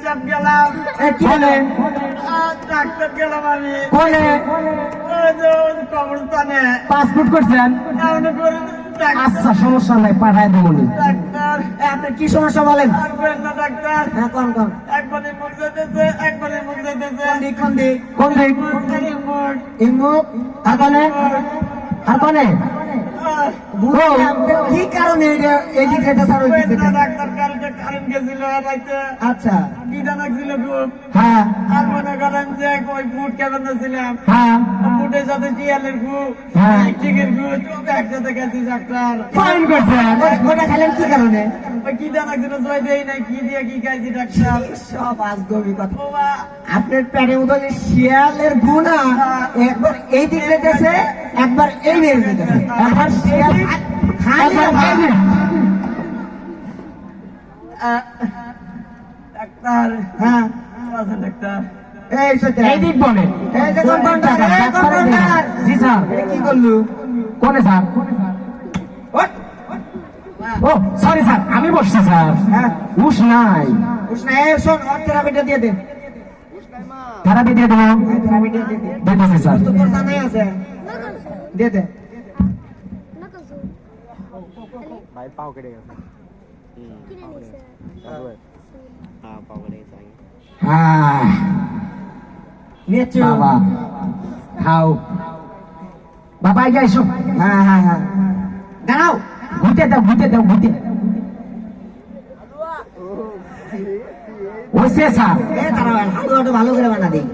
চাপ গেলাম কি বলেন? ডাক্তার গেলাম আমি কোনে কবরস্থানে পাসপোর্ট করছেন? এমন করে আচ্ছা সমস্যা নাই, পাঠায় দেবনি। ডাক্তার আপনার কি সমস্যা বলেন? আসবেন না ডাক্তার হ্যাঁ কোন কোন একবারে মুখ যেতেছে একবারে মুখ যেতেছে কোন দিক কোন দিক? মুখ এই মুখ আর কোনে আর কোনে? কি কারণে এই দিক এটা স্যার ওই দিক এটা? ডাক্তার কালকে কারেন্ট গেছিল রাইতে আচ্ছা কিটা লাগছিল খুব হ্যাঁ আর মনে করেন যে ওই ফুট কেমন ছিলাম হ্যাঁ ফুটের সাথে টিয়ালের গু হ্যাঁ। ইলেকট্রিকের গু সব একসাথে গেছি ডাক্তার ফাইন করছেন। ওটা খেলেন কি কারণে? ওই কিটা লাগছিল জয় দেই নাই কি দিয়ে কি খাইছি ডাক্তার সব আজগবি কথা। ও মা, আপনার প্যাডের মতো যে শিয়ালের গুণা একবার এই দিক যেতেছে একবার এই দিকে যেতেছে, একবার শিয়াল একবার ভাই। ডাক্তার হ্যাঁ আছে ডাক্তার এই সত্যি এই দিক বলেন। এই যে কম্পাউন্ডার এই কম্পাউন্ডার জি স্যার। এটা কি করলু? কোনে স্যার? ওঠ। ও সরি স্যার, আমি বসছি স্যার। হ্যাঁ উস নাই, উষ্ণ এই শোন ওর থেরাপিটা দিয়ে দে। থেরাপি দিয়ে দেবো। এই থেরাপিটা দিয়ে দে। দিতেছি স্যার। তো তোর জানাই আছে দিয়ে দে। ভাই পাও কেটে গেছে হ্যাঁ পাও কেটে গেছে হ্যাঁ নিয়েছো? বাবা খাও বাবা, আগে এসো। হ্যাঁ হ্যাঁ হ্যাঁ দাঁড়াও। ঘুরতে দাও ঘুরতে দাও ঘুরতে। ওইসে স্যার। দাঁড়াও হালুয়াটা ভালো করে বানা দিই।